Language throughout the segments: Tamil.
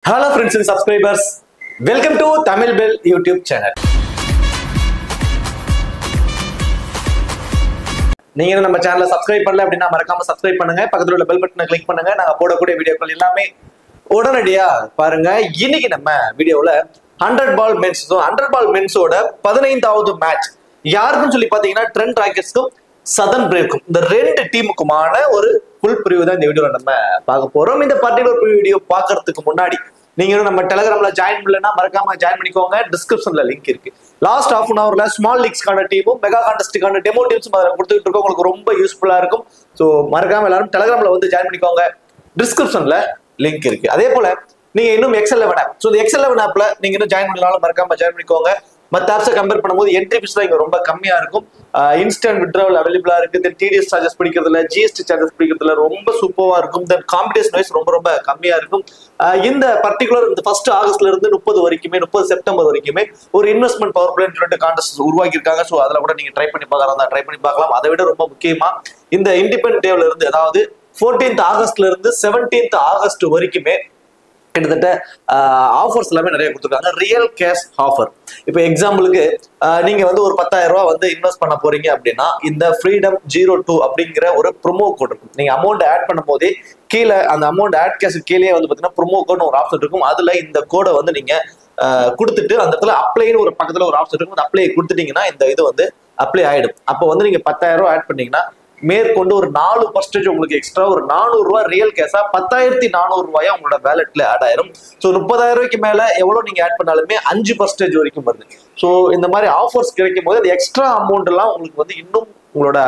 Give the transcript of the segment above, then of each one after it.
Hello friends and subscribers, welcome to Tamil Bell YouTube channel. நீங்க நம்ம சேனலை சப்ஸ்கிரைப் பண்ணல அப்படின்னா மறக்காம சப்ஸ்கிரைப் பண்ணுங்க, பக்கத்துல உள்ள பெல் பட்டனை கிளிக் பண்ணுங்க. நாங்க போடக்கூடிய வீடியோக்கள் எல்லாமே உடனடியா பாருங்க. இன்னைக்கு நம்ம வீடியோல 100 பால் மென்ஸ் 100 பால் மென்ஸோட 15வது மேட்ச் யாருக்குன்னு சொல்லி பாத்தீங்கன்னா ட்ரெண்ட் ராக்கெட்ஸ்க்கும் சதன் பிரேவ்க்கும் இந்த ரெண்டு டீமுக்குமான ஒரு ஃபுல் பிரிவு தான் இந்த வீடியோல நம்ம பார்க்க போறோம். இந்த பர்டிகுலர் வீடியோ பார்க்கறதுக்கு முன்னாடி நீங்க நம்ம டெலிகிராம்ல ஜாயின் பண்ணலன்னா மறக்காம ஜாயின் பண்ணிக்கோங்க. டிஸ்கிரிப்ஷன்ல லிங்க் இருக்கு. லாஸ்ட் ஹாஃப் அன் ஹவர்ல ஸ்மால் லீக்ஸ்க்கான டீமும் மெகா கான்டெஸ்டுக்கான டெமோ டீம்ஸும் அதில் கொடுத்துட்டு இருக்கோம். உங்களுக்கு ரொம்ப யூஸ்ஃபுல்லா இருக்கும். ஸோ மறக்காம எல்லாரும் டெலிகிராம்ல வந்து ஜாயின் பண்ணிக்கோங்க. டிஸ்கிரிப்ஷன்ல லிங்க் இருக்கு. அதே போல நீங்க இன்னும் எக்ஸல்11 ஆப், ஸோ இந்த எக்ஸல்11 ஆப்ல நீங்க இன்னும் ஜாயின் பண்ணாலும் மறக்காம ஜாயின் பண்ணிக்கோங்க. மற்ற ஆப்ஸை கம்பேர் பண்ணும்போது என்ட்ரி ஃபீஸ் தான் இங்க ரொம்ப கம்மியா இருக்கும். இன்ஸ்டன்ட் விட்ராவல் அவைலபிளா இருக்கு. தென் டிடிஎஸ் சார்ஜஸ் பிடிக்கிறதுல, ஜிஎஸ்டி சார்ஜஸ் பிடிக்கிறதுல ரொம்ப சூப்பரா இருக்கும். தென் காம்படிஷன் வைஸ் ரொம்ப ரொம்ப கம்மியா இருக்கும். இந்த பர்டிகுலர் இந்த 1 ஆகஸ்ட்ல இருந்து 30 செப்டம்பர் வரைக்குமே ஒரு இன்வெஸ்ட்மெண்ட் பவர் பிளே கான்டெஸ்ட் உருவாக்கி இருக்காங்க. ஸோ அதுல கூட நீங்க ட்ரை பண்ணி பார்க்கலாம். அதை விட ரொம்ப முக்கியமா இந்த இண்டிபெண்டன்ட் டேல இருந்து, அதாவது 14th ஆகஸ்ட்ல இருந்து 17th ஆகஸ்ட் வரைக்குமே கிட்டத்தட்ட ஆஃபர்ஸ் எல்லாமே நிறைய கொடுத்துருக்காங்க. Real cash offer. இப்போ எக்ஸாம்பிளுக்கு நீங்க வந்து ஒரு 10,000 ரூபாய் வந்து இன்வெஸ்ட் பண்ண போறீங்க அப்படின்னா இந்த ஃப்ரீடம் 02 அப்படிங்கிற ஒரு ப்ரோமோ கோட் இருக்கும். நீங்க அமௌண்ட் ஆட் பண்ணும் போதே கீழே அந்த அமௌண்ட் ஆட் கேஷ் கீழே வந்து பாத்தீங்கன்னா ப்ரோமோ கோட்னு ஒரு ஆப்ஷன் இருக்கும். அதுல இந்த கோடை வந்து நீங்க கொடுத்துட்டு அந்த இடத்துல அப்ளைன்னு ஒரு பக்கத்துல ஒரு ஆப்ஷன் இருக்கும். அப்ளை கொடுத்துட்டீங்கன்னா இந்த இது வந்து அப்ளை ஆயிடும். அப்போ வந்து நீங்க 10,000 ரூபாய் ஆட் பண்ணீங்கன்னா மேற்கொண்டு ஒரு 4% உங்களுக்கு எக்ஸ்ட்ரா ஒரு 400 ரூபாய் ரியல் கேஷா 10,400 ரூபாயா உங்களோட வேலெட்ல ஆட் ஆயிரும். ஸோ 30,000 ரூபாய்க்கு மேல எவ்வளவு நீங்க ஆட் பண்ணாலுமே 5% வரைக்கும் வருது. ஸோ இந்த மாதிரி ஆஃபர்ஸ் கிடைக்கும் போது அது எக்ஸ்ட்ரா அமௌண்ட் எல்லாம் உங்களுக்கு வந்து இன்னும் உங்களோட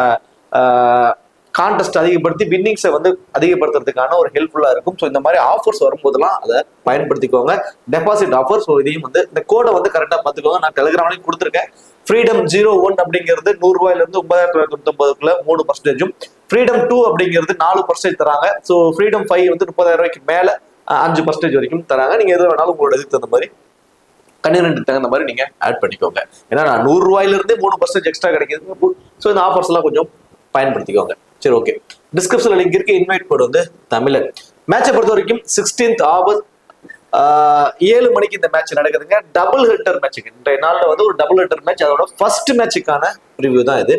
கான்டெஸ்ட் அதிகப்படுத்தி வின்னிங்ஸை வந்து அதிகப்படுத்துறதுக்கான ஒரு ஹெல்ப்ஃபுல்லா இருக்கும். ஸோ இந்த மாதிரி ஆஃபர்ஸ் வரும்போதெல்லாம் அதை பயன்படுத்திக்கோங்க. Deposit offer. ஸோ இதையும் வந்து இந்த கோடை வந்து கரெக்டாக பார்த்துக்கோங்க. நான் டெலிகிராம்லையும் கொடுத்துருக்கேன். ஃப்ரீடம் 01 அப்படிங்கிறது 100 ரூபாயில இருந்து 9,990 3%, ஃப்ரீடம் 2 அப்படிங்கிறது 4% தராங்க. ஸோ ஃப்ரீடம் 5 வந்து 30,000 ரூபாய்க்கு மேல 5% வரைக்கும் தராங்க. நீங்க எது வேணாலும் உங்களோட இதுக்கு தகுந்த மாதிரி கன்வீனியன்ட் தகுந்த மாதிரி நீங்க ஆட் பண்ணிக்கோங்க. ஏன்னா 100 ரூபாயில இருந்தே 3% எக்ஸ்ட்ரா கிடைக்குது. ஸோ இந்த ஆஃபர்ஸ் எல்லாம் கொஞ்சம் பயன்படுத்திக்கோங்க. சரி, ஓகே. டிஸ்கிரிப்ஷன்ல லிங்க் இருக்கு. இன்வைட் கோட் வந்து தமிழன். மேட்சை பொறுத்த வரைக்கும் 16th ஆகஸ்ட் 7 மணிக்கு இந்த மேட்ச் நடக்குதுங்க. டபுள் ஹெட்டர் மேட்சுக்கு இன்றைய நாள்ல வந்து ஒரு டபுள் ஹெட்டர் மேட்ச். அதோட ஃபர்ஸ்ட் மேட்சுக்கான ரிவ்யூ தான் இது.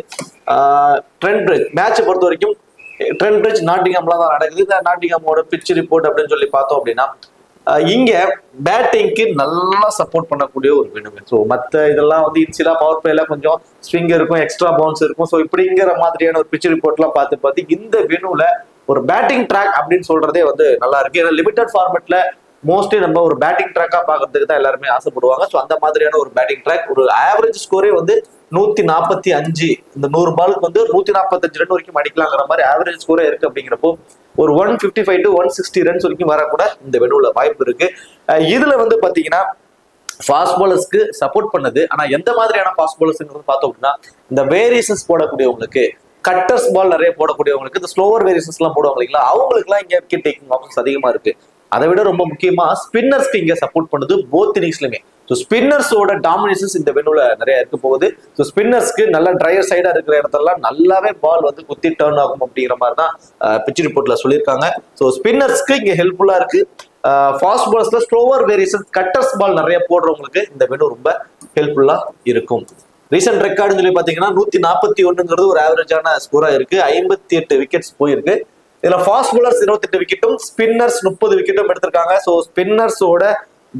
ட்ரெண்ட் பிரிட்ஜ் மேட்சை பொறுத்த வரைக்கும் ட்ரெண்ட் பிரிட்ஜ் நாட்டிங்ஹாம்ல தான் நடக்குது. இந்த நாட்டிங்ஹாமோட பிட்ச் ரிப்போர்ட் அப்படின்னு சொல்லி பார்த்தோம் அப்படின்னா இங்க பேட்டிங்க்கு நல்லா சப்போர்ட் பண்ணக்கூடிய ஒரு வெனு. ஸோ மற்ற இதெல்லாம் வந்து இன்சிலா பவர் பிளேல கொஞ்சம் ஸ்விங் இருக்கும், எக்ஸ்ட்ரா பவுன்ஸ் இருக்கும். ஸோ இப்படிங்கிற மாதிரியான ஒரு பிட்ச் ரிப்போர்ட்லாம் பார்த்து இந்த வெனுல ஒரு பேட்டிங் ட்ராக் அப்படின்னு சொல்றதே வந்து நல்லா இருக்கு. ஏன்னா லிமிடெட் ஃபார்மெட்ல மோஸ்ட்லி நம்ம ஒரு பேட்டிங் ட்ராக்கா பாக்குறதுக்கு தான் எல்லாருமே ஆசைப்படுவாங்க. ஸோ அந்த மாதிரியான ஒரு பேட்டிங் ட்ராக், ஒரு ஆவரேஜ் ஸ்கோரே வந்து 145. இந்த 100 பாலுக்கு வந்து 145 ரன் வரைக்கும் அடிக்கலாங்கிற மாதிரி ஆவரேஜ் ஸ்கோரே இருக்கு. அப்படிங்கிறப்போ ஒரு 155 to 160 ரன்ஸ் வரைக்கும் வரக்கூட இந்த வெனுல வாய்ப்பு இருக்கு. இதுல வந்து பாத்தீங்கன்னா ஃபாஸ்ட் பாலர்ஸ்க்கு சப்போர்ட் பண்ணுது. ஆனா எந்த மாதிரியான ஃபாஸ்ட் பாலர்ஸ்ங்கிறது பார்த்தோம் அப்படின்னா இந்த வேரியேஷன்ஸ் போடக்கூடியவங்களுக்கு, கட்டர்ஸ் பால் நிறைய போடக்கூடியவங்களுக்கு, இந்த ஸ்லோவர் வேரியேஷன்ஸ் எல்லாம் போடுவாங்க இல்லைங்களா, அவங்களுக்குலாம் இங்க விக்கெட் டேக்கிங் ஆப்ஷன்ஸ் அதிகமா இருக்கு. அதை விட ரொம்ப முக்கியமா ஸ்பின்னர்ஸ்க்கு இங்க சப்போர்ட் பண்ணுது போத் இன்னிங்ஸ்லயுமே. ஸோ ஸ்பின்னர்ஸோட டாமினேஷன்ஸ் இந்த வெனுல நிறைய இருக்க போகுது. ஸோ ஸ்பின்னர்ஸ்க்கு நல்ல ட்ரையர் சைடா இருக்கிற இடத்துலலாம் நல்லாவே பால் வந்து குத்தி டர்ன் ஆகும் அப்படிங்கிற மாதிரி தான் பிட்ச் ரிப்போர்ட்ல சொல்லியிருக்காங்க. ஸோ ஸ்பின்னர்ஸ்க்கு இங்க ஹெல்ப்ஃபுல்லா இருக்கு. ஃபாஸ்ட் பால்ஸ்ல ஸ்லோவர் வேரியேஷன், கட்டர்ஸ் பால் நிறைய போடுறவங்களுக்கு இந்த வெனு ரொம்ப ஹெல்ப்ஃபுல்லா இருக்கும். ரீசெண்ட் ரெக்கார்டுன்னு சொல்லி பாத்தீங்கன்னா 141ங்கிறது ஒரு ஆவரேஜான ஸ்கோரா இருக்கு. 58 விக்கெட்ஸ் போயிருக்கு. இதுல ஃபாஸ்ட் பாலர்ஸ் 28 விக்கெட்டும், ஸ்பின்னர்ஸ் 30 விக்கெட்டும் எடுத்திருக்காங்க. ஸோ ஸ்பின்னர்ஸோட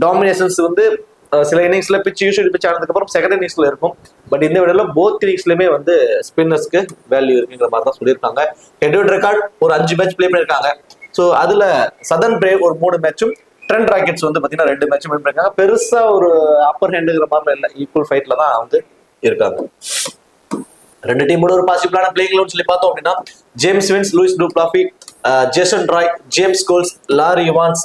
டாமினேஷன்ஸ் வந்து சில இன்னிங்ஸ்ல பிச் யூஸ்வல் பிச் ஆனதுக்கு அப்புறம் செகண்ட் இன்னிங்ஸ்ல இருக்கும். பட் இந்த விடல போத் இன்னிங்ஸ்லயுமே வந்து ஸ்பின்னர்ஸ்க்கு வேல்யூ இருக்குங்கிற மாதிரி தான் சொல்லியிருக்காங்க. ஹெட் டு ஹெட் ரெக்கார்ட் ஒரு 5 மேட்ச் பிளே பண்ணிருக்காங்க. ஸோ அதுல சதன் பிரேவ் ஒரு 3 மேட்சும், ட்ரெண்ட் ராக்கெட்ஸ் வந்து பாத்தீங்கன்னா 2 மேட்சும் வின் பண்ணிருக்காங்க. பெருசா ஒரு அப்பர் ஹேண்டுங்கிற மாதிரி இல்லை, ஈக்குவல் ஃபைட்ல தான் வந்து இருக்காங்க. ரெண்டு டீமோட ஒரு பாசிபிளான பிளேயிங் சொல்லி பார்த்தோம் அப்படின்னா James Vince, Luis du Plooy, Jason Roy, James Coles, Larry Evans,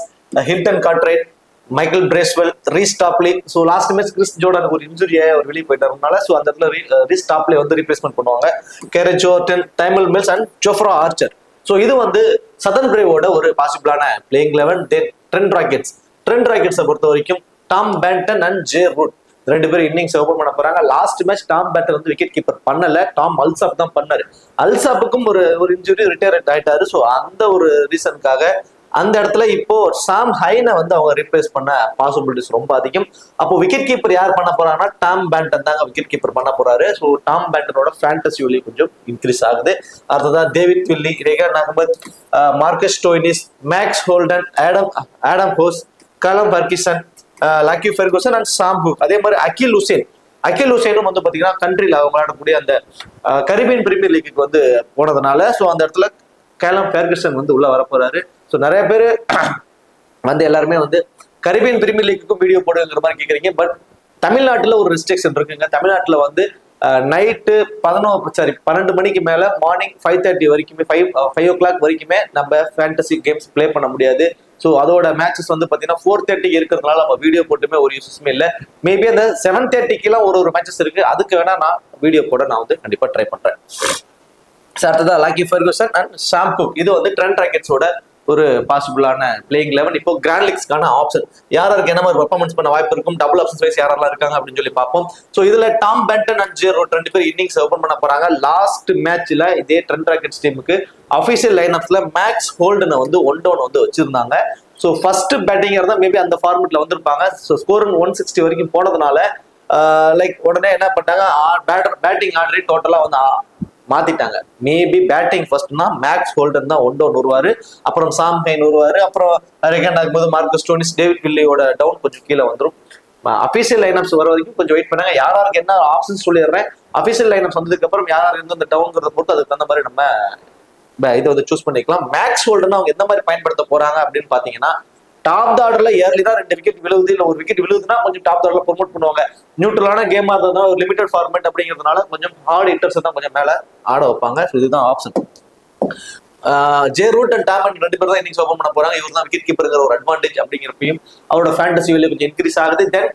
Hilton Cartwright, Michael Bracewell, Reece Topley. So last match Chris Jordan ஒரு இன்ஜுரியாய் அவர் வெளியே போயிட்டாருனால ஸோ அந்த இடத்துல ரீஸ் டாப்லி வந்து ரீப்ளேஸ்மெண்ட் பண்ணுவாங்க. கேரட் Jordan, Tymal Mills and Jofra Archer. So இது வந்து சதன் பிரேவோட ஒரு பாசிபிளான பிளேயிங் 11. ட்ரெண்ட் ராக்கெட்ஸை பொறுத்த வரைக்கும் Tom Banton and Joe Root 2 பேரும் இன்னிங்ஸ் ஓபன் பண்ண போறாங்க. லாஸ்ட் மேட்ச் டாம் பேண்டன் வந்து விக்கெட் கீப்பர் பண்ணல, டாம் அல்சாப் தான் பண்ணாரு. அல்சாப்புக்கும் ஒரு இன்ஜுரி, ரிட்டையர் ஆயிட்டாரு. ஸோ அந்த ஒரு ரீசனுக்காக அந்த இடத்துல இப்போ சாம் ஹைனை வந்து அவங்க ரீப்ளேஸ் பண்ண பாசிபிலிட்டிஸ் ரொம்ப அதிகம். அப்போ விக்கெட் கீப்பர் யார் பண்ண போறாங்கன்னா டாம் பேண்டன் தாங்க விக்கெட் கீப்பர் பண்ண போறாரு. ஸோ டாம் பேண்டனோட ஃபேண்டசி வேல்யூ கொஞ்சம் இன்க்ரீஸ் ஆகுது. அடுத்ததான் David Willey, Rehan Ahmed, Marcus Stoinis, Max Holden, Adam Hose, Callum Parkinson, Lockie Ferguson and Sam ஹுக். அதே மாதிரி அகில் ஹுசேனும் வந்து பாத்தீங்கன்னா கண்ட்ரியில் அவங்க விளையாடக்கூடிய அந்த கரீபியன் பிரீமியர் லீக்கு வந்து போனதுனால ஸோ அந்த இடத்துல கேலம் ஃபெர்குசன் வந்து உள்ள வர போறாரு. ஸோ நிறைய பேர் வந்து எல்லாருமே வந்து கரீபியன் பிரீமியர் லீக்குக்கும் வீடியோ போடுங்கிற மாதிரி கேட்குறீங்க. பட் தமிழ்நாட்டில் ஒரு ரெஸ்ட்ரிக்ஷன் இருக்குங்க. தமிழ்நாட்டில் வந்து நைட்டு 12 மணிக்கு மேல மார்னிங் 5:30 வரைக்குமே 5 o'clock வரைக்குமே நம்ம ஃபேண்டசி கேம்ஸ் பிளே பண்ண முடியாது. ஸோ அதோட மேட்சஸ் வந்து பார்த்தீங்கன்னா 4:30 இருக்கிறதுனால நம்ம வீடியோ போட்டுமே ஒரு யூஸஸுமே இல்லை. மேபி அந்த 7:30 ஒரு மேட்சஸ் இருக்கு, அதுக்கு வேணா நான் வீடியோ போட நான் வந்து கண்டிப்பா ட்ரை பண்றேன். அடுத்ததான் Lockie Ferguson and Sam Hook. இது வந்து ட்ரெண்ட் ராக்கெட்ஸோட ஒரு பாசிபிளான பிளேயிங் லெவன். இப்போ கிராண்ட் லீக்ஸ்க்கான ஆப்ஷன் யாருக்கு என்ன மாதிரி பெர்ஃபார்மன்ஸ் பண்ண வாய்ப்பு இருக்கும், டபுள் ஆப்ஷன்ஸ் வைஸ் யாரெல்லாம் இருக்காங்க அப்படின்னு சொல்லி பார்ப்போம். ஸோ இதுல Tom Banton and Joe Root 2 பேர் இன்னிங்ஸ் ஓபன் பண்ண போறாங்க. லாஸ்ட் மேட்ச்ல இதே ட்ரெண்ட் ராக்கெட்ஸ் டீமுக்கு அபிஷியல் லைனப்ஸ்ல மேக்ஸ் ஹோல்டனை வந்து 1 down வந்து வச்சிருந்தாங்க. ஸோ ஃபர்ஸ்ட் பேட்டிங் இருந்தா மேபி அந்த ஃபார்மெட்ல வந்திருப்பாங்க. ஸோ ஸ்கோர் 160 வரைக்கும் போனதுனால லைக் உடனே என்ன பண்ணாங்க, பேட்டிங் ஆர்டரை டோட்டலா வந்து மாத்திட்டாங்க. மேபி பேட்டிங் ஃபர்ஸ்ட்னா மேக்ஸ் ஹோல்டன் தான் 1 down வருவாரு, அப்புறம் சாம் ஹைன் வருவாரு, அப்புறம் ரெகண்ட் ஆகும்போது மார்க்கஸ் ஸ்டோனிஸ், டேவிட் வில்லியோட டவுன் கொஞ்சம் கீழே வந்துடும். அபிஷியல் லைனப்ஸ் வர வரைக்கும் கொஞ்சம் வெயிட் பண்ணாங்க. யாராருக்கு என்ன ஆப்ஷன்ஸ் சொல்லிடுறேன். அபிஷியல் லைனப்ஸ் வந்ததுக்கு அப்புறம் யாராருக்கு இருந்து அந்த டவுன்ங்கிறத பொறுத்து அதுக்கு தகுந்த மாதிரி நம்ம இதை வந்து சூஸ் பண்ணிக்கலாம். மேக்ஸ் ஹோல்டன் அவங்க எந்த மாதிரி பயன்படுத்த போறாங்க அப்படின்னு பாத்தீங்கன்னா, டாப் ஆர்டர்ல ஏர்லி தான் 2 விக்கெட் விழுவுது, இல்ல 1 விக்கெட் விழுவுதுன்னா கொஞ்சம் டாப் ஆர்டர்ல ப்ரொமோட் பண்ணுவாங்க. நியூட்ரலான கேமா இருந்ததுனா ஒரு லிமிடெட் ஃபார்மேட் அப்படிங்கிறதுனால கொஞ்சம் ஹார்ட் ஹிட்டர்ஸ் தான் கொஞ்சம் மேல ஆட வைப்பாங்க. இதுதான் option. Joe Root and Tom 2 பேர் தான் இன்னிங்ஸ் ஓபன் பண்ண போறாங்க. இவர் தான் விக்கெட் கீப்பர்ங்கிற ஒரு அட்வான்டேஜ் அப்படிங்கிறப்பையும் அவரோட ஃபேண்டசி வேல்யூ கொஞ்சம் இன்க்ரீஸ் ஆகுது. தென்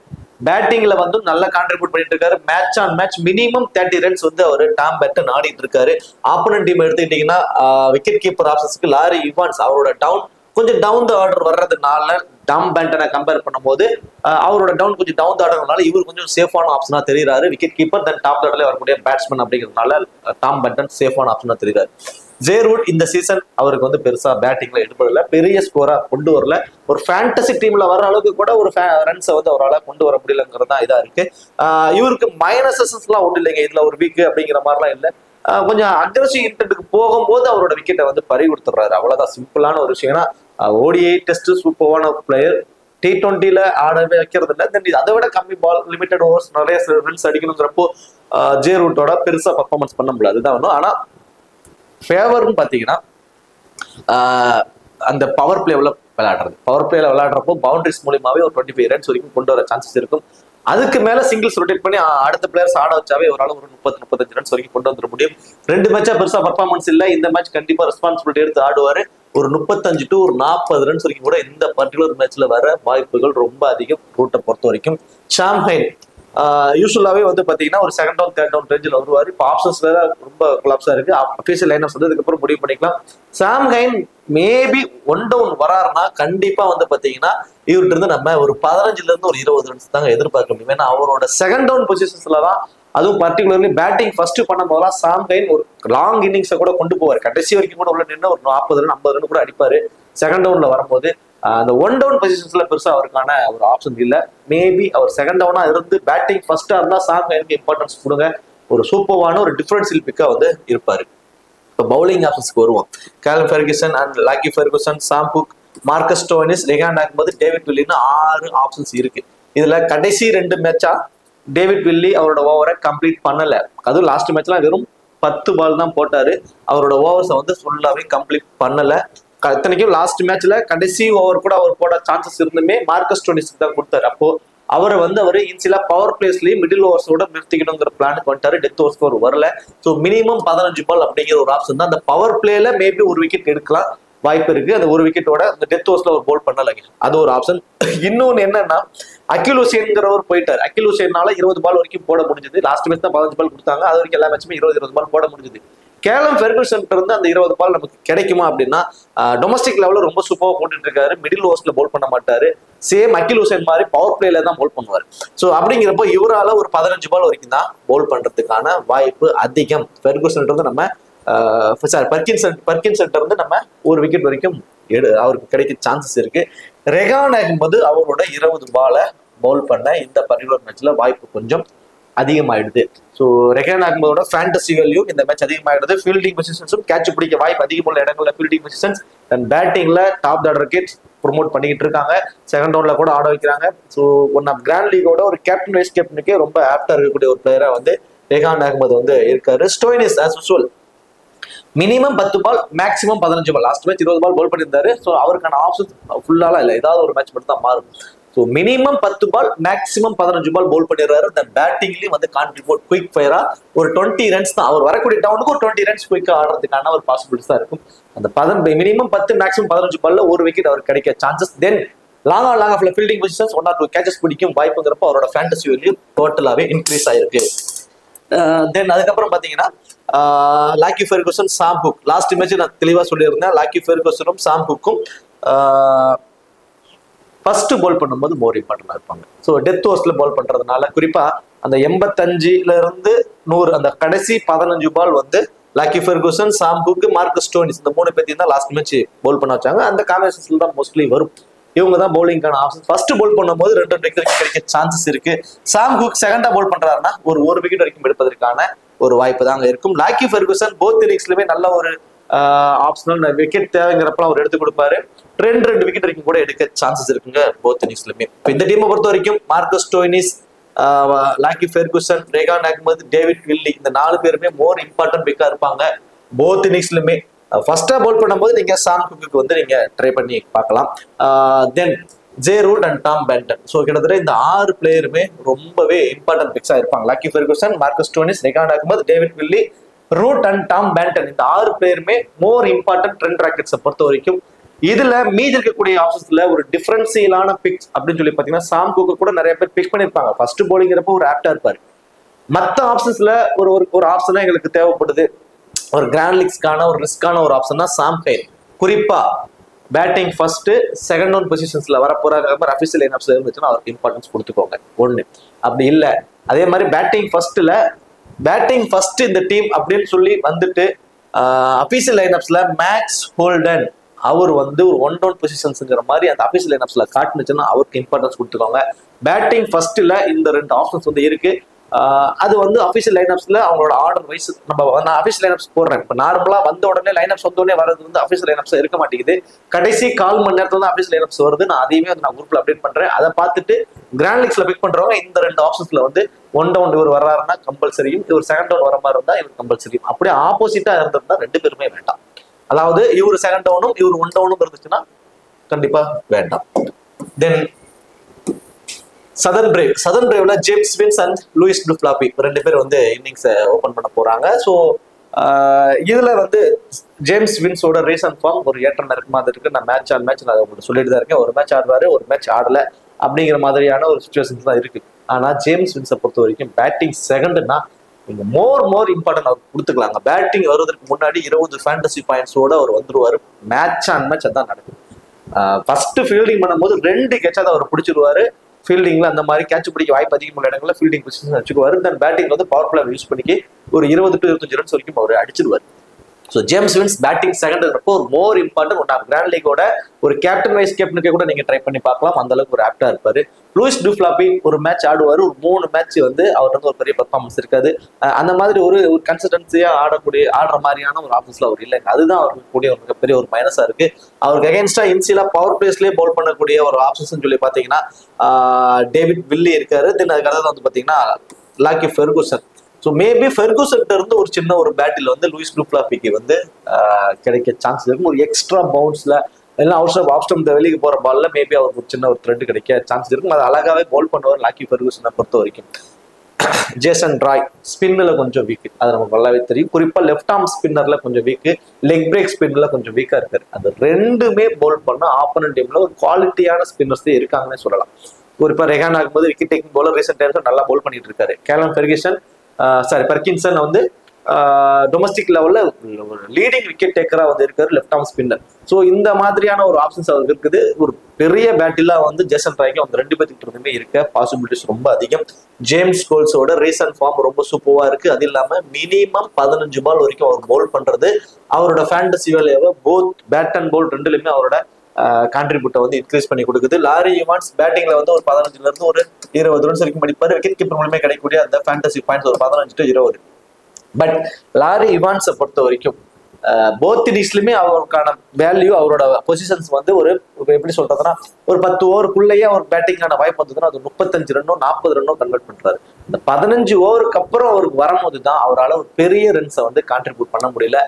பேட்டிங்ல வந்து நல்லா கான்ட்ரிபியூட் பண்ணிட்டு இருக்காரு. Match on match minimum 30 runs வந்து அவர் டாம் பேட்டன் ஆடிட்டு இருக்காரு. ஆப்போனன்ட் டீம் எடுத்துக்கிட்டீங்கன்னா விக்கெட் கீப்பர் ஆப்ஷன்ஸ்க்கு லாரி இவான்ஸ் அவரோட கொஞ்சம் டவுன் த ஆர்டர் வர்றதுனால டாம் பேண்டனை கம்பேர் பண்ணும்போது அவரோட டவுன் கொஞ்சம் டவுன் த ஆர்டர்னால இவர் கொஞ்சம் சேஃபான ஆப்ஷனா தெரியுறாரு. விக்கெட் கீப்பர் தென் டாப் ஆர்டர்ல வரக்கூடிய பேட்ஸ்மேன் அப்படிங்கிறதுனால டாம் பேண்டன் சேஃபான ஆப்ஷனா தெரியுறாரு. ஜே ரூட் இந்த சீசன் அவருக்கு வந்து பெருசா பேட்டிங்ல எடுப்பதில்ல, பெரிய ஸ்கோரா கொண்டு வரல. ஒரு ஃபேண்டசி டீம்ல வர அளவுக்கு கூட ஒரு ரன்ஸை வந்து அவரால் கொண்டு வர முடியலங்கிறது தான் இதா இருக்கு. இவருக்கு மைனஸஸ் எல்லாம் ஒன்றும் இல்லைங்க. இதுல ஒரு வீக் அப்படிங்கிற மாதிரிலாம் இல்லை. கொஞ்சம் அக்ரெசிவ் இன்டென்ட்டுக்கு போகும்போது அவரோட விக்கெட்டை வந்து பறி கொடுத்துட்றாரு. அவ்வளவுதான் சிம்பிளான ஒரு விஷயம். ஏன்னா ஓடிஐ டெஸ்ட் சூப்பரான பிளேயர், T20ல ஆடவே வைக்கிறது இல்லை. தென் அதை விட கம்மி பால், லிமிடெட் ஓவர்ஸ், நிறைய ரன்ஸ் அடிக்கணுங்கிறப்போ ஜே ரூட்டோட பெருசா பர்ஃபார்மன்ஸ் பண்ண முடியாது. அதுதான் ஒன்றும். ஆனா ஃபேவர்னு பாத்தீங்கன்னா அந்த பவர் பிளேவில் விளையாடுறப்போ பவுண்டரிஸ் மூலியமாவே ஒரு 25 ரன்ஸ் வரைக்கும் கொண்டு வர சான்சஸ் இருக்கும். அதுக்கு மேல சிங்கிள்ஸ் ரொட்டேட் பண்ணி அடுத்த பிளேயர்ஸ் ஆட வச்சாவே ஒரு 30-35 ரன்ஸ் வரைக்கும் கொண்டு வந்துட முடியும். 2 மேட்சா பெருசா பர்ஃபார்மன்ஸ் இல்லை. இந்த மேட்ச் கண்டிப்பா ரெஸ்பான்சிபிலிட்டி எடுத்து ஆடுவாரு. ஒரு 35 to 40 ரன்ஸ் வரைக்கும் கூட இந்த பர்டிகுலர் மேட்ச்ல வர வாய்ப்புகள் ரொம்ப அதிகம் ரூட்டை பொறுத்த வரைக்கும். சாம் ஹைன் யூஸ்வலாவே வந்து பாத்தீங்கன்னா ஒரு 2nd down 3rd down ரேஞ்சில் வருவாரு. இப்போ ஆப்ஷன்ஸ்ல ரொம்ப கொலாப்ஸா இருக்கு. அபிஷியல் லைனப்ஸ் வந்து அதுக்கப்புறம் முடிவு பண்ணிக்கலாம். சாம் ஹைன் மேபி 1 down வராருன்னா கண்டிப்பா வந்து பாத்தீங்கன்னா இவர்கிட்ட இருந்து நம்ம ஒரு 15 இருந்து ஒரு 20 ரன்ஸ் தாங்க எதிர்பார்க்க முடியும். ஏன்னா அவரோட 2nd down பொசிஷன்ஸ்ல தான், அதுவும் பர்டிகுலர்லி பேட்டிங் ஃபர்ஸ்ட் பண்ணும் போதெல்லாம் சாம் ஹைன் ஒரு லாங் இன்னிங்ஸை கூட கொண்டு போவார். கடைசி வரைக்கும் கூட உள்ள நின்று ஒரு 40 ரன் 50 ரன் கூட அடிப்பாரு. 2nd downல வரும்போது அந்த 1 down பொசிஷன்ஸ்ல பெருசா அவருக்கான ஒரு ஆப்ஷன் இல்லை. மேபி அவர் 2nd down இருந்து பேட்டிங் ஃபர்ஸ்டா இருந்தா சாம் ஹைனுக்கு இம்பார்ட்டன்ஸ் கொடுங்க. ஒரு சூப்பரான ஒரு டிஃபரன்ஷியல் பிக்கா வந்து இருப்பாரு. இப்போ பவுலிங் ஆப்ஷன்ஸ்க்கு வருவோம். Callum Ferguson and Lockie Ferguson, Sam ஹுக், மார்க்கஸ் ஸ்டோனிஸ், ரெகாண்ட் ஆகும்போது டேவிட் வில்லின்னு 6 ஆப்ஷன்ஸ் இருக்கு. இதுல கடைசி 2 மேட்சா டேவிட் வில்லி அவரோட ஓவரை கம்ப்ளீட் பண்ணல. அதுவும் லாஸ்ட் மேட்ச்லாம் வெறும் 10 பால் தான் போட்டாரு. அவரோட ஓவர்ஸை வந்து ஃபுல்லாவே கம்ப்ளீட் பண்ணல. இத்தனைக்கும் லாஸ்ட் மேட்ச்ல கடைசி ஓவர் கூட அவர் போட சான்சஸ் இருந்துமே மார்க்கஸ் ஸ்டோனிஸ்க்கு தான் கொடுத்தாரு. அப்போ அவர் இன்சிலா பவர் பிளேஸ்லயும் மிடில் ஓவர்ஸோட நிறுத்திக்கணுங்கிற பிளானுக்கு வந்துட்டாரு. டெத் ஓவர் ஸ்கோர் வரல. ஸோ மினிமம் 15 பால் அப்படிங்கிற ஒரு ஆப்ஷன் தான். அந்த பவர் பிளேல மேபி ஒரு விக்கெட் எடுக்கலாம் வாய்ப்பு இருக்கு. அந்த ஒரு விக்கெட்டோட அந்த டெத் ஓவர்ஸ்ல ஒரு போல் பண்ணலைங்க, அது ஒரு ஆப்ஷன். இன்னொன்னு என்னன்னா அகில் ஹுசேன்ங்கிறவர் போயிட்டாரு. அகில் ஹுசேனால 20 பால் வரைக்கும் போட முடிஞ்சது. லாஸ்ட் மேட்ச் தான் 15 பால் கொடுத்தாங்க. அது வரைக்கும் எல்லா மேட்சுமே 20 பால் போட முடிஞ்சது. கேலம் ஃபெர்குசன் இருந்து அந்த 20 பால் நமக்கு கிடைக்குமா அப்படின்னா, டொமஸ்டிக் லெவல்ல ரொம்ப சூப்பராக போட்டுட்டு இருக்காரு. மிடில் ஓவர்ஸ்ல போல் பண்ண மாட்டாரு. சேம் அகில் ஹுசேன் மாதிரி பவர் பிளேல தான் போல் பண்ணுவார். ஸோ அப்படிங்கிறப்போ இவரால ஒரு 15 பால் வரைக்கும் தான் போல் பண்றதுக்கான வாய்ப்பு அதிகம். ஃபெர்குசன் இருந்து நம்ம பர்கின்சன் இருந்து நம்ம ஒரு விக்கெட் வரைக்கும் அவருக்கு கிடைக்க சான்சஸ் இருக்கு. ரெகான் அகமது அவரோட 20 பாலை பவுல் பண்ண இந்த பர்டிகுலர் மேட்ச்ல வாய்ப்பு கொஞ்சம் அதிகமாயிடுது. ஸோ ரெகான் அகமதோட ஃபேண்டசி வேல்யூ இந்த மேட்ச் அதிகமாயிடுது. ஃபீல்டிங் பொசிஷன்ஸும் கேட்ச் பிடிக்க வாய்ப்பு அதிகமுள்ள இடங்கள்ல ஃபீல்டிங் பொசிஷன்ஸ் அண்ட் பேட்டிங்ல டாப் ஆர்டர் கிட்ஸ் ப்ரொமோட் பண்ணிக்கிட்டு இருக்காங்க. செகண்ட் ரவுண்ட்ல கூட ஆட வைக்கிறாங்க. ஸோ ஒன் ஆஃப் கிராண்ட் லீகோட ஒரு கேப்டன் வைஸ் கேப்டனுக்கே ரொம்ப ஆப்டா இருக்கக்கூடிய ஒரு பிளேயரா வந்து ரெகான் அகமது வந்து இருக்காரு. ஸ்டோய்னிஸ் ஆஸ் யூசுவல் மினிமம் 10 பால் மேக்ஸிமம் 15 பால். லாஸ்ட் மேட்ச் 20 பால் பவுல் பண்ணியிருந்தாரு. ஸோ அவருக்கான ஆப்ஷன் ஃபுல்லாலாம் இல்லை, ஏதாவது ஒரு மேட்ச் மட்டும் தான் மாறும். ஸோ மினிமம் 10 பால் மேக்ஸிமம் 15 பால் பவுல் பண்ணிடுறாரு. அந்த பேட்டிங்லயும் வந்து கான்ட்ரிபியூட் குயிக் ஃபயரா ஒரு 20 ரன்ஸ் தான் அவர் வரக்கூடிய டவுனுக்கு ஒரு 20 ரன்ஸ் குயிக்கா ஆடுறதுக்கான ஒரு பாசிபிலிட்டிஸ் தான் இருக்கும். அந்த மினிமம் 10 மேக்ஸிமம் 15 பால்ல ஒரு விக்கெட் அவர் கிடைக்க சான்சஸ். தென் லாங் ஆஃப்ல ஃபீல்டிங் பொசிஷன்ஸ் 1 or 2 கேச்சஸ் பிடிக்கும் வாய்ப்புங்கிறப்ப அவரோட ஃபேண்டசி வேல்யூ டோட்டலாவே இன்க்ரீஸ் ஆயிருக்கு. தென் அதுக்கப்புறம் பாத்தீங்கன்னா Lockie Ferguson, Sam hook. Last match நான் தெளிவா சொல்லியிருந்தேன். லாக்கி ஃபெர்குசனும் சாம் ஹுக்கும் ஃபர்ஸ்ட் பால் பண்ணும்போது மோர் இம்பார்ட்டன்டா இருப்பாங்க. ஸோ டெத் ஓவர்ஸ்ல பால் பண்றதுனால குறிப்பா அந்த 85ல இருந்து 100 அந்த கடைசி 15 பால் வந்து லாக்கி ஃபெர்குசன், சாம் ஹுக், மார்க்கஸ் ஸ்டோய்னிஸ் இந்த 3 பேர்த்தையும் தான் லாஸ்ட் மேட்ச் பால் பண்ண வச்சாங்க. அந்த காம்பினேஷன்ஸ்ல தான் மோஸ்ட்லி வரும். இவங்க தான் பவுலிங்கான ஆப்ஷன். ஃபர்ஸ்ட் பால் பண்ணும்போது 2 விக்கெட் கிடைக்க சான்சஸ் இருக்கு. சாம் ஹுக் செகண்டா பால் பண்றாருன்னா ஒரு விக்கெட் வரைக்கும் எடுப்பதற்கான ஒரு வாய்ப்பு தான் அங்க இருக்கும். லாக்கி ஃபெர்குசன் போத் இன்னிங்ஸ்லயுமே நல்ல ஒரு ஆப்ஷனல் விக்கெட் தேவைங்கிறப்ப அவர் எடுத்து கொடுப்பாரு. 2 விக்கெட் வரைக்கும் கூட எடுக்க சான்சஸ் இருக்குங்க போத் இன்னிங்ஸ்லயுமே. இந்த டீமை பொறுத்த வரைக்கும் Marcus Stoinis, Lockie Ferguson, Rehan Ahmed, David Willey இந்த 4 பேருமே மோர் இம்பார்ட்டன்ட் பிக்கா இருப்பாங்க போத் இன்னிங்ஸ்லயுமே. ஃபர்ஸ்டா பவுல் பண்ணும்போது நீங்க சாம் ஹுக்கு வந்து நீங்க ட்ரை பண்ணி பார்க்கலாம். Then J Root and Tom Banton. So கிட்டத்தட்ட இந்த 6 பிளேயருமே ரொம்பவே இம்பார்ட்டன்ட் பிக்ஸா இருப்பாங்க. Lockie Ferguson, Marcus Stoinis, Rehan Ahmed, David Willey, Root and Tom Banton இந்த 6 பிளேயருமே மோர் இம்பார்ட்டன்ட் ட்ரெண்ட் ராக்கெட்ஸை பொறுத்த வரைக்கும். இதுல மீதி இருக்கக்கூடிய ஆப்ஷன்ஸ்ல ஒரு டிஃபரன்சியலான பிக்ஸ் அப்படின்னு சொல்லி பாத்தீங்கன்னா சாம் ஹுக்கு கூட நிறைய பேர் பிக் பண்ணிருப்பாங்க. ஃபர்ஸ்ட் பவுலிங்கிறப்ப ஒரு ஆப்டா இருப்பாரு. மற்ற ஆப்ஷன்ஸ்ல ஒரு ஆப்ஷனா எங்களுக்கு தேவைப்படுது, ஒரு கிராண்ட் லீக்ஸ்க்கான ஒரு ரிஸ்கான ஒரு ஆப்ஷன் தான் சாம் ஹெய்ன். குறிப்பா பேட்டிங் ஃபர்ஸ்ட் செகண்ட் ஒன் பொசிஷன்ஸ்ல வரப்போறாங்க அஃபிஷியல் லைன்அப்ஸ்ல இருந்துச்சுன்னா அவருக்கு இம்பார்ட்டன்ஸ் கொடுத்துக்கோங்க. ஒண்ணு அப்படி இல்லை அதே மாதிரி பேட்டிங் ஃபர்ஸ்ட் இந்த டீம் அப்படின்னு சொல்லி வந்துட்டு அஃபிஷியல் லைன்அப்ஸ்ல மேக்ஸ் ஹோல்டன் அவர் வந்து ஒரு 1 down பொசிஷன்ஸ்ங்கிற மாதிரி அந்த அஃபிஷியல் லைன்அப்ஸ்ல காட்டுனுச்சுன்னா அவருக்கு இம்பார்ட்டன்ஸ் கொடுத்துக்கோங்க. பேட்டிங் ஃபர்ஸ்ட்ல இந்த 2 ஆப்ஷன்ஸ் வந்து இருக்கு. அது வந்து அஃபிஷியல் லைன்அப்ஸ்ல அவங்களோட ஆர்டர் வைஸ் நான் அஃபிஷியல் லைன்அப்ஸ் போடுறேன். இப்போ நார்மலா வந்த உடனே லைன்அப்ஸ் வந்த உடனே வரது வந்து அஃபிஷியல் லைன்அப்ஸ் இருக்க மாட்டேங்குது. கடைசி 1/4 மணி நேரத்துல தான் அஃபிஷியல் லைன்அப்ஸ் வருது. நான் அதையுமே வந்து நான் குரூப்ல அப்டேட் பண்றேன். அதை பார்த்துட்டு கிராண்ட் லீக்ஸ்ல பிக் பண்றவங்க இந்த 2 ஆப்ஷன்ஸ்ல வந்து 1 down இவர் வர்றாருன்னா கம்பல்சரியும், இவர் செகண்ட் டவுன் வர மாதிரி இருந்தா இவர் கம்பல்சரியும். அப்படியே ஆப்போசிட்டா இருந்திருந்தா 2 பேருமே வேண்டாம். அதாவது இவர் செகண்ட் டவுனும் இவர் 1 down இருந்துச்சுன்னா கண்டிப்பா வேண்டாம். தென் சதர்ன் பிரேவ்ல James Vince and Luis du Plooy 2 பேர் வந்து இன்னிங்ஸ் ஓபன் பண்ண போறாங்க. ஸோ இதுல வந்து ஜேம்ஸ் வின்ஸோட ரீசன்ட் ஃபார்ம் ஒரு ஏற்றம் இருக்க மாதிரி இருக்கு. நான் மேட்ச் நான் உங்களுக்கு சொல்லிட்டு தான் இருக்கேன். ஒரு மேட்ச் ஆடுவாரு, ஒரு மேட்ச் ஆடல அப்படிங்கிற மாதிரியான ஒரு சுச்சுவேஷன்ஸ் தான் இருக்கு. ஆனா ஜேம்ஸ் வின்ஸை பொறுத்த வரைக்கும் பேட்டிங் செகண்ட்னா நீங்க மோர் இம்பார்ட்டன்ட் அவர் கொடுத்துக்கலாங்க. பேட்டிங் வருவதற்கு முன்னாடி 20 ஃபேண்டசி பாயிண்ட்ஸோட அவர் வந்துருவாரு. மேட்ச் அதான் நடக்குது. ஃபர்ஸ்ட் ஃபீல்டிங் பண்ணும்போது 2 கேட்சாவது அவர் பிடிச்சிருவாரு. ஃபீல்டிங்ல அந்த மாதிரி கேட்ச் பிடிக்க வாய்ப்பு அதிகமான இடங்கள்ல ஃபீல்டிங் பொசிஷன் வச்சுக்குவாரு. தென் பேட்டிங் வந்து பவர் பிளே யூஸ் பண்ணி ஒரு 20 to 25 ரன்ஸ் வரைக்கும் அவர் அடிச்சிருவாரு. So James Vince batting second இருக்கிறப்போ ஒரு more important one of grand லீகோட ஒரு கேப்டன் வைஸ் கேப்டனுக்கே கூட நீங்க ட்ரை பண்ணி பார்க்கலாம். அந்த அளவுக்கு ஒரு ஆப்டா இருப்பாரு. லூயிஸ் டுஃப்ளாபி ஒரு மேட்ச் ஆடுவாரு, ஒரு 3 மேட்ச் வந்து அவர்கிட்ட வந்து ஒரு பெரிய பெர்ஃபார்மன்ஸ் இருக்காது. அந்த மாதிரி ஒரு கன்சிஸ்டன்சியா ஆடுற மாதிரியான ஒரு ஆஃபீஸ்ல அவர் இல்லைங்க. அதுதான் அவருக்கு கூடிய ஒரு மிகப்பெரிய ஒரு மைனஸா இருக்கு. அவருக்கு அகேன்ஸ்டா இன்சிலா பவர் பிளேஸ்லேயே பவுல் பண்ணக்கூடிய ஒரு ஆப்ஷன்ஸ் சொல்லி பாத்தீங்கன்னா டேவிட் வில்லி இருக்காரு. தென் அதுக்காக வந்து பாத்தீங்கன்னா லாக்கி ஃபெர்குசன். ஸோ மேபி ஃபெர்குசன்ட்ட இருந்து ஒரு சின்ன ஒரு பேட்டில் வந்து லூயிஸ் டுஃப்ளாபிக்கு வந்து கிடைக்க சான்ஸ் இருக்கும். ஒரு எக்ஸ்ட்ரா பவுன்ஸ்ல எல்லாம் ஆஃப்ஸ்டம் வெளியே போற பால்ல மேபி அவருக்கு ஒரு சின்ன ஒரு த்ரெட் கிடைக்க சான்ஸ் இருக்கும். அது அழகாவே பவுல் பண்ணுவார் லாக்கி ஃபெர்குசனை பொறுத்த வரைக்கும். ஜேசன் ராய் ஸ்பின்ல கொஞ்சம் வீக், அது நமக்கு நல்லாவே தெரியும். குறிப்பா லெஃப்ட் ஆர்ம் ஸ்பின்னர்ல கொஞ்சம் வீக், லெக் பிரேக் ஸ்பின்ல கொஞ்சம் வீக்கா இருக்காரு. அது 2மே பவுல் பண்ண ஆப்போனன்ட் டீம்ல ஒரு குவாலிட்டியான ஸ்பின்னர்ஸ் இருக்காங்கன்னு சொல்லலாம். குறிப்பா ரெகான் ஆகும்போது wicket taking bowler recent times நல்லா பவுல் பண்ணிட்டு இருக்காரு. கேலம் பெர்கின்சன் வந்து டொமஸ்டிக் லெவல்ல ஒரு லீடிங் விக்கெட் டேக்கரா வந்து இருக்காரு லெஃப்ட் ஆர்ம் ஸ்பின்னர். ஸோ இந்த மாதிரியான ஒரு ஆப்ஷன்ஸ் அவருக்கு இருக்குது. ஒரு பெரிய பேட்டிலா வந்து ஜேசன் ராய்க்கு அவங்க 2 பேர்த்துக்கிட்ட இருந்துமே இருக்க பாசிபிலிட்டிஸ் ரொம்ப அதிகம். ஜேம்ஸ் கோல்ஸோட ரீசன்ட் ஃபார்ம் ரொம்ப சூப்பரா இருக்கு. அது இல்லாம மினிமம் 15 பால் வரைக்கும் அவர் பவுல் பண்றது அவரோட ஃபேண்டசி வேலையை போத் பேட் அண்ட் பவுல் ரெண்டுலயுமே அவரோட கான்ட்ரிபியூட்டை வந்து இன்க்ரீஸ் பண்ணி கொடுக்குது. லாரி ஈவான்ஸ் பேட்டிங்ல வந்து ஒரு 15ல இருந்து ஒரு 20 ரன்ஸ் வரைக்கும் அடிப்பாரு. விக்கெட் கீப்பர் மூலமே கிடைக்கக்கூடிய அந்த ஃபேண்டசி பாயிண்ட்ஸ் ஒரு 15 to 20. பட் லாரி இவான்ஸை பொறுத்த வரைக்கும் போத் இன்னிங்ஸ்லயுமே அவருக்கான வேல்யூ அவரோட பொசிஷன்ஸ் வந்து ஒரு எப்படி சொல்றதுன்னா ஒரு 10 ஓவருக்குள்ளேயே அவர் பேட்டிங்கான வாய்ப்பு வந்ததுன்னா அது 35 ரன்னோ 40 ரன்னோ கன்வெர்ட் பண்றாரு. இந்த 15 ஓவருக்கு அப்புறம் அவருக்கு வரும்போது தான் அவரால் ஒரு பெரிய ரன்ஸை வந்து கான்ட்ரிபியூட் பண்ண முடியல.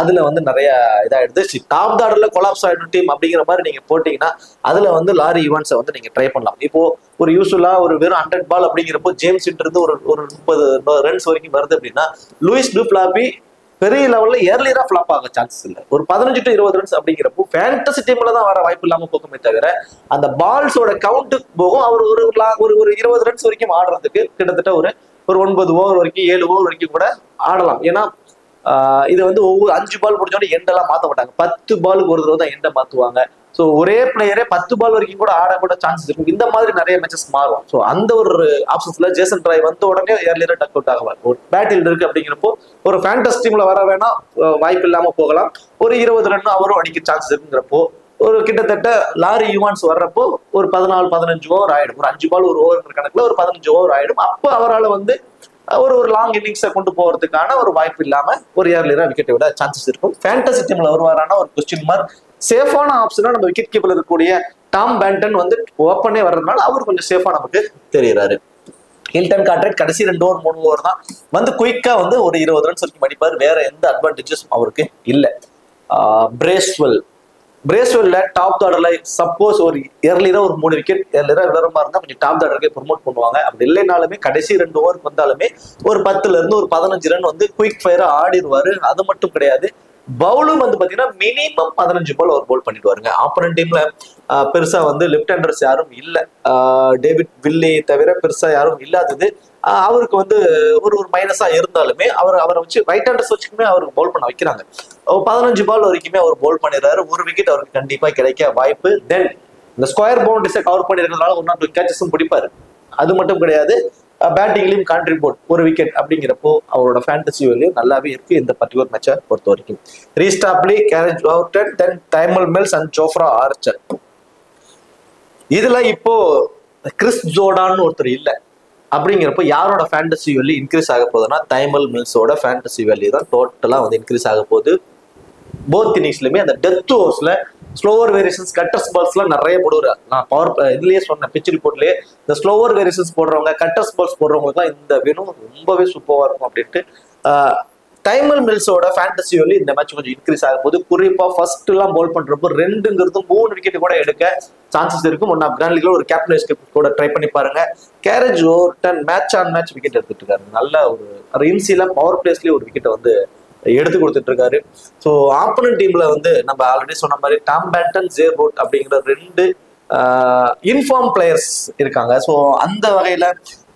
அதுல வந்து நிறைய இதாயிடுது. டாப் ஆர்டர்ல கொலாப்ஸ் ஆயிடும் டீம் அப்படிங்கிற மாதிரி நீங்க போட்டீங்கன்னா அதுல வந்து லாரி ஈவான்ஸை வந்து நீங்க ட்ரை பண்ணலாம். இப்போ ஒரு யூஸ்வலா ஒரு வெறும் 100 பால் அப்படிங்கிறப்போ ஜேம்ஸ் இருந்து ஒரு 30 ரன்ஸ் வரைக்கும் வருது அப்படின்னா லூயிஸ் டு பிளாப்பி பெரிய லெவல்ல ஏர்லியரா ஃபிளாப் ஆக சான்சஸ் இல்லை. ஒரு 15 to 20 ரன்ஸ் அப்படிங்கிறப்போ ஃபேண்டசி டீம்ல தான் வர வாய்ப்பு இல்லாம போக்குமே தவிர அந்த பால்ஸோட கவுண்ட்டுக்கு போகும். அவர் ஒரு 20 ரன்ஸ் வரைக்கும் ஆடுறதுக்கு கிட்டத்தட்ட ஒரு 9 ஓவர் வரைக்கும் 7 ஓவர் வரைக்கும் கூட ஆடலாம். ஏன்னா இது வந்து ஒவ்வொரு 5 பால் முடிஞ்சோட எண்டெல்லாம் மாற்ற மாட்டாங்க. 10 பாலுக்கு ஒரு தடவை தான் எண்டை மாற்றுவாங்க. ஸோ ஒரே பிளேயரே 10 பால் வரைக்கும் கூட ஆட கூட சான்சஸ் இருக்கும். இந்த மாதிரி நிறைய மேட்சஸ் மாறும். ஸோ அந்த ஒரு ஆப்ஷன்ஸ்ல ஜேசன் ராய் வந்த உடனே ஏர்லியரா டக் அவுட் ஆகுவார். ஒரு பேட்டில் இருக்கு அப்படிங்கிறப்போ ஒரு ஃபேண்டஸ் டீம்ல வர வேணா வாய்ப்பு இல்லாம போகலாம். ஒரு 20 ரன் அவரும் அடிக்க சான்சஸ் இருக்குங்கிறப்போ ஒரு கிட்டத்தட்ட லாரி ஈவான்ஸ் வர்றப்போ ஒரு 14-15 ஓவர் ஆயிடும். ஒரு 5 பால் ஒரு ஓவர் கணக்குல ஒரு 15 ஓவர் ஆயிடும். அப்போ அவரால் வந்து ஒரு லாங் இன்னிங்ஸை கொண்டு போறதுக்கான ஒரு வாய்ப்பு இல்லாம ஒரு ஏர்லியரா விக்கெட்டை விட சான்சஸ் இருக்கும். ஃபேண்டசி டீம்ல வருவாரான ஒரு கொஸ்டின் மார்க். சேஃபான ஆப்ஷனா நம்ம விக்கெட் கீப்பர்ல இருக்கக்கூடிய டாம் பேண்டன் வந்து ஓப்பனே வர்றதுனால அவர் கொஞ்சம் சேஃபா நமக்கு தெரியுறாரு. ஹில்டன் கார்ட்ரைட் கடைசி 2 ஓவர் 3 ஓவர் தான் வந்து குயிக்கா வந்து ஒரு 20 ரன்ஸ் வரைக்கும் அடிப்பார். வேற எந்த அட்வான்டேஜஸ் அவருக்கு இல்லை. பிரேஸ்வெல்ல டாப் ஆர்டர்ல சப்போஸ் ஒரு ஏர்லியரா ஒரு 3 விக்கெட் ஏர்லியரா விளரமா இருந்தா கொஞ்சம் டாப் ஆர்டருக்கு ப்ரொமோட் பண்ணுவாங்க. அப்படி இல்லைனாலுமே கடைசி 2 ஓவருக்கு வந்தாலுமே ஒரு 10ல இருந்து ஒரு 15 ரன் வந்து குயிக் ஃபயரா ஆடிடுவாரு. அது மட்டும் கிடையாது, பவுலும் வந்து பாத்தீங்கன்னா மினிமம் 15 பால் அவர் பவுல் பண்ணிடுவாருங்க. ஆப்போனன்ட் டீம்ல பெருசா வந்து லெஃப்ட் ஹேண்டர்ஸ் யாரும் இல்லை. டேவிட் வில்லி தவிர பெருசா யாரும் இல்லாதது அவருக்கு வந்து ஒரு மைனஸா இருந்தாலுமே அவரை வச்சு ரைட் ஹேண்டர்ஸ் வச்சுக்குமே அவருக்கு பவுல் பண்ண வைக்கிறாங்க. 15 பால் வரைக்குமே அவர் பவுல் பண்ணிடுறாரு. ஒரு விக்கெட் அவருக்கு கண்டிப்பா கிடைக்க வாய்ப்பு. தென் இந்த ஸ்கொயர் பவுண்டரிஸை கவர் பண்ணிருக்கிறதுனால 1 or 2 கேச்சஸும் பிடிப்பாரு. அது மட்டும் கிடையாது, பேட்டிங்லையும் கான்ட்ரிபியூட் ஒரு விக்கெட் அப்படிங்கிறப்போ அவரோட ஃபேண்டசி வேல்யூ நல்லாவே இருக்கு இந்த பர்டிகுலர் மேட்சை பொறுத்த வரைக்கும். ரீஸ்டாப்லி, கேரேஜ் வார்டன், then Tymal Mills and Jofra Archer. இதுல இப்போ கிறிஸ் ஜோர்டான்னு ஒருத்தர் இல்லை அப்படிங்கிறப்போ யாரோட ஃபேண்டசி வேல்யூ இன்க்ரீஸ் ஆக போகுதுன்னா டைமல் மில்ஸோட ஃபேண்டசி வேல்யூ தான் டோட்டலா வந்து இன்க்ரீஸ் ஆக போகுது. போத் இன்னிங்ஸ்லயுமே அந்த டெத் ஓவர்ஸ்ல ஸ்லோவர் வேரியேஷன்ஸ் கட்டர்ஸ் பால்ஸ்லாம் நிறைய போடுவார். நான் பவர் இதுலயே சொன்ன பிச் ரிப்போர்ட்லயே இந்த ஸ்லோவர் வேரியேஷன்ஸ் போடுறவங்க கட்டர்ஸ் பால்ஸ் போடுறவங்களுக்குலாம் இந்த வேணும் ரொம்பவே சூப்பரா இருக்கும் அப்படின்ட்டு டைமல் மில்ஸோட ஃபேண்டசி வேல்யூ இந்த மேட்ச் கொஞ்சம் இன்க்ரீஸ் ஆகும் போது குறிப்பா ஃபர்ஸ்ட் எல்லாம் பவுல் பண்றப்போ 2ங்கிறது 3 விக்கெட் கூட எடுக்க சான்சஸ் இருக்கும். ஒன்னா கிராண்ட் லீக்ல ஒரு கேப்டன் கூட ட்ரை பண்ணி பாருங்க. கேரேஜ் வார்டன் மேட்ச் ஆன் மேட்ச் விக்கெட் எடுத்துட்டு இருக்காரு. நல்ல ஒரு இன்சில பவர் பிளேஸ்லயே ஒரு விக்கெட்டை வந்து எடுத்து கொடுத்துட்டு இருக்காரு. ஸோ ஆப்போனன்ட் டீம்ல வந்து நம்ம ஆல்ரெடி சொன்ன மாதிரி டாம் பேண்டன், ஜே ரூட் அப்படிங்கிற 2 இன்ஃபார்ம் பிளேயர்ஸ் இருக்காங்க. ஸோ அந்த வகையில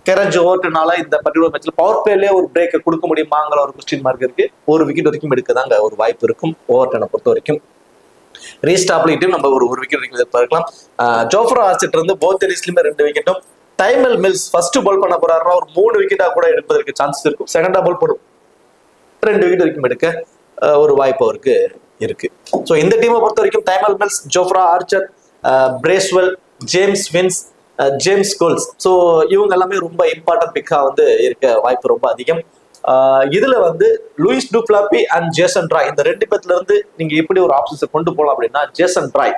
கேரேஜ் வார்டனால இந்த பர்டிகுலர் மேட்ச்ல பவர் பிளேலயே ஒரு பிரேக்கை கொடுக்க முடியுமாங்கிற ஒரு கொஸ்டின் மார்க் இருக்கு. ஒரு விக்கெட் வரைக்கும் எடுக்கதாங்க ஒரு வாய்ப்பு இருக்கும் வார்டனை பொறுத்த வரைக்கும். ரீஸ்டாப்லிட்டும் நம்ம ஒரு விக்கெட் வரைக்கும் எதிர்பார்க்கலாம். ஜோஃப்ரா ஆர்ச்சர் இருந்து போத் இன்னிங்ஸ்லயுமே 2 விக்கெட்டும். டைமல் மில்ஸ் ஃபர்ஸ்ட் பால் பண்ண போறாருன்னா ஒரு 3 விக்கெட்டா கூட எடுப்பதற்கு சான்சஸ் இருக்கும். செகண்டா பால் போடும் 2 விக்கெட் வரைக்கும் எடுக்க ஒரு வாய்ப்பு அவருக்கு இருக்கு. ஸோ இந்த டீமை பொறுத்த வரைக்கும் டைமல் mills, Jofra Archer, Bracewell, James wins, James goals. So இவங்க எல்லாமே ரொம்ப இம்பார்ட்டன்ட் பிக்கா வந்து இருக்க வாய்ப்பு ரொம்ப அதிகம். இதுல வந்து Luis du Plooy and Jason Roy இந்த 2 பேர்ல இருந்து நீங்க எப்படி ஒரு ஆப்ஷன்ஸை கொண்டு போகலாம் அப்படின்னா Jason Roy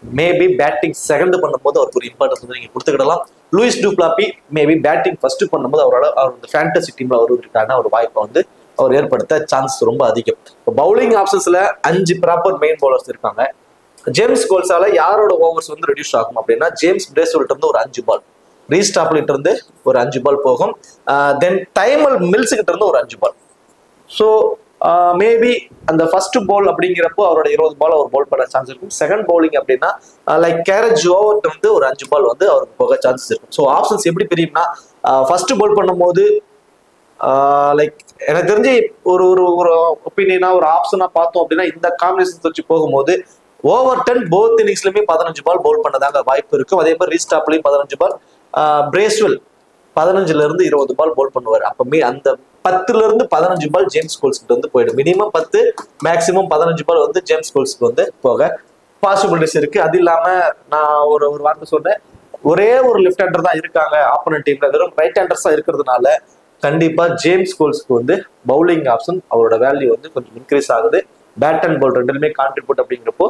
maybe batting second பண்ணும்போது அவருக்கு ஒரு இம்பார்ட்டன்ஸ் வந்து நீங்க கொடுத்துக்கிடலாம். Luis du Plooy maybe batting first பண்ணும்போது அவர் ஃபேண்டசி டீம்ல வருவதற்கான ஒரு வாய்ப்பை வந்து அவர் ஏற்படுத்த சான்ஸ் ரொம்ப அதிகம். பவுலிங் ஆப்ஷன்ஸ்ல 5 ப்ராப்பர் மெயின் பவுலர்ஸ் இருக்காங்க. ஜேம்ஸ் கோல்ஸால யாரோட ஓவர்ஸ் வந்து ரெடியூஸ் ஆகும் அப்படின்னா ஜேம்ஸ் பிரேஸ்வெல்ட் இருந்து ஒரு 5 பால், ரீஸ்டாப்லிட் இருந்து ஒரு 5 பால் போகும். தென் டைமல் மில்ஸ் கிட்ட இருந்து ஒரு 5 பால். ஸோ மேபி அந்த ஃபர்ஸ்ட் பால் அப்படிங்கிறப்போ அவரோட 20 பால் அவர் பவுல் பண்ண சான்ஸ் இருக்கும். செகண்ட் பவுலிங் அப்படின்னா லைக் கேரேஜ் ஓவர் வந்து ஒரு 5 பால் வந்து அவருக்கு போக சான்சஸ் இருக்கும். ஸோ ஆப்ஷன்ஸ் எப்படி பிரியும்னா ஃபர்ஸ்ட் பால் பண்ணும்போது லைக் எனக்கு தெரிஞ்சு ஒரு ஒரு ஒரு ஒப்பீனியனா ஒரு ஆப்ஷனா பார்த்தோம் அப்படின்னா இந்த காம்பினேஷன் வச்சு போகும்போது ஓவர் 10 போத் இன்னிங்ஸ்லயுமே 15 பால் பவுல் பண்ணதாங்க வாய்ப்பு இருக்கும். அதே மாதிரி ரீஸ்டாப்லயும் 15 பால், பிரேஸ்வெல் 15ல இருந்து 20 பால் பவுல் பண்ணுவார். அப்பமே அந்த 10ல இருந்து 15 பால் ஜேம்ஸ் கோல்ஸ்க்கு வந்து போயிடும். மினிமம் 10 மேக்சிமம் 15 பால் வந்து ஜேம்ஸ் கோல்ஸ்க்கு வந்து போக பாசிபிலிட்டிஸ் இருக்கு. அது இல்லாம நான் ஒரு ஒரு வார்த்தை சொன்னேன், ஒரே ஒரு லெஃப்ட் ஹேண்டர் தான் இருக்காங்க ஆப்போனன்ட் டீம்ல, வெறும் ரைட் ஹேண்டர்ஸ் தான் இருக்கிறதுனால கண்டிப்பா ஜேம்ஸ் கோல்ஸ்க்கு வந்து பவுலிங் ஆப்ஷன் அவரோட வேல்யூ வந்து கொஞ்சம் இன்க்ரீஸ் ஆகுது. பேட் அண்ட் பவுல் ரெண்டுமே கான்ட்ரிபியூட் அப்படிங்கிறப்போ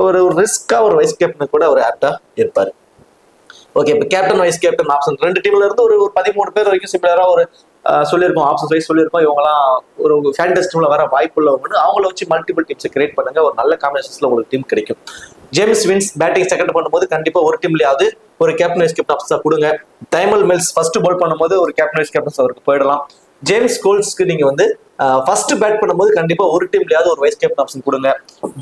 ஒரு ரிஸ்கா ஒரு வைஸ் கேப்டன் கூட ஒரு ஆப்டா இருப்பாரு. ஓகே, இப்போ கேப்டன் வைஸ் கேப்டன் ஆப்ஷன் 2 டீம்ல இருந்து ஒரு 13 பேர் வரைக்கும் சிமிலரா ஒரு சொல்லியிருக்கோம், ஆப்ஷன் வைஸ் சொல்லியிருக்கோம். இவங்கலாம் ஒரு ஃபேண்டஸ் டீம்ல வர வாய்ப்பு உள்ளவங்க அவங்கள வச்சு மல்டிபிள் டீம்ஸை கிரியேட் பண்ணுங்க. ஒரு நல்ல காம்பினேஷன்ஸ்ல உங்களுக்கு டீம் கிடைக்கும். ஜேம்ஸ் வின்ஸ் பேட்டிங் செகண்ட் பண்ணும்போது கண்டிப்பா ஒரு டீம்லயாவது ஒரு கேப்டன் வைஸ் கேப்டன் ஆப்ஷன் கொடுங்க. டைமல் மில்ஸ் ஃபர்ஸ்ட் பால் பண்ணும்போது ஒரு கேப்டன் வைஸ் கேப்டன்ஸ் அவருக்கு போயிடலாம். ஜேம்ஸ் கோல்ஸ்க்கு நீங்க வந்து ஃபர்ஸ்ட் பேட் பண்ணும்போது கண்டிப்பா ஒரு டீம்லயாவது ஒரு வைஸ் கேப்டன் ஆப்ஷன் கொடுங்க.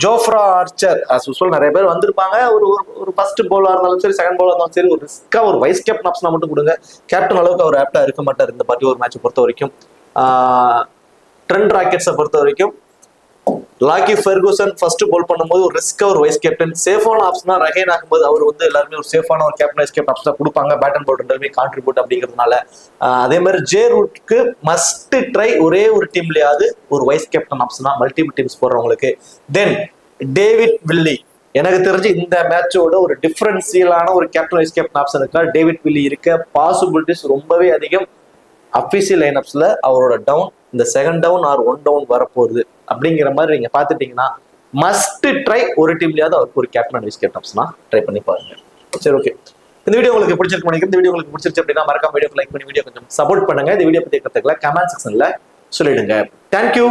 ஜோஃப்ரா ஆர்ச்சர் as usual நிறைய பேர் வந்திருப்பாங்க. ஒரு ஒரு ஃபர்ஸ்ட் பவுலா இருந்தாலும் சரி, செகண்ட் பவுலா இருந்தாலும் சரி, ஒரு ரிஸ்கா ஒரு வைஸ் கேப்டன் ஆப்ஷனா மட்டும் கொடுங்க. கேப்டன் அளவுக்கு அவர் ஆப்டா இருக்க மாட்டார் இந்த பார்ட்டி ஒரு மேட்சை பொறுத்த வரைக்கும். ட்ரெண்ட் ராக்கெட்ஸை பொறுத்த வரைக்கும் லாக்கி ஃபெர்கூசன் ஃபர்ஸ்ட் பால் பண்ணும்போது ஒரு ரிஸ்கா ஒரு வைஸ் கேப்டன். சேஃபான ஆப்ஷனா ரஹேன் ஆகும்போது அவர் வந்து எல்லாருமே ஒரு சேஃபான ஒரு கேப்டன் வைஸ் கேப்டன் ஆப்ஷனா கொடுப்பாங்க. பேட் அண்ட் பவுல் ரெண்டுமே கான்ட்ரிபியூட் அப்படிங்கிறதுனால அதே மாதிரி ஜே ரூட்க்கு மஸ்ட் ட்ரை ஒரே ஒரு டீம்லயாவது ஒரு வைஸ் கேப்டன் ஆப்ஷனா மல்டிபிள் டீம்ஸ் போடுறவங்களுக்கு. தென் டேவிட் வில்லி, எனக்கு தெரிஞ்சு இந்த மேட்சோட ஒரு டிஃபரன்சியலான ஒரு கேப்டன் வைஸ் கேப்டன் ஆப்ஷனுக்கா டேவிட் வில்லி இருக்க பாசிபிலிட்டிஸ் ரொம்பவே அதிகம். அபிஷியல் லைனப்ஸ்ல அவரோட டவுன் இந்த செகண்ட் டவுன் ஆர் 1 டவுன் வரப்போகுது அப்படிங்கிற மாதிரி நீங்க பாத்துட்டீங்கன்னா மஸ்ட் ட்ரை ஒரு டீம்லயாவது அவருக்கு ஒரு கேப்டன் அண்ட் வைஸ் கேப்டன்ஸ்னா ட்ரை பண்ணி பாருங்க. சரி, ஓகே. இந்த வீடியோ உங்களுக்கு பிடிச்சிருக்கு நினைக்கிறேன். இந்த வீடியோ உங்களுக்கு பிடிச்சிருச்சு அப்படின்னா மறக்காம வீடியோ லைக் பண்ணி வீடியோ கொஞ்சம் சப்போர்ட் பண்ணுங்க. இந்த வீடியோ பத்தி கருத்துக்களை கமெண்ட் செக்ஷன்ல சொல்லிடுங்க. தேங்க்யூ.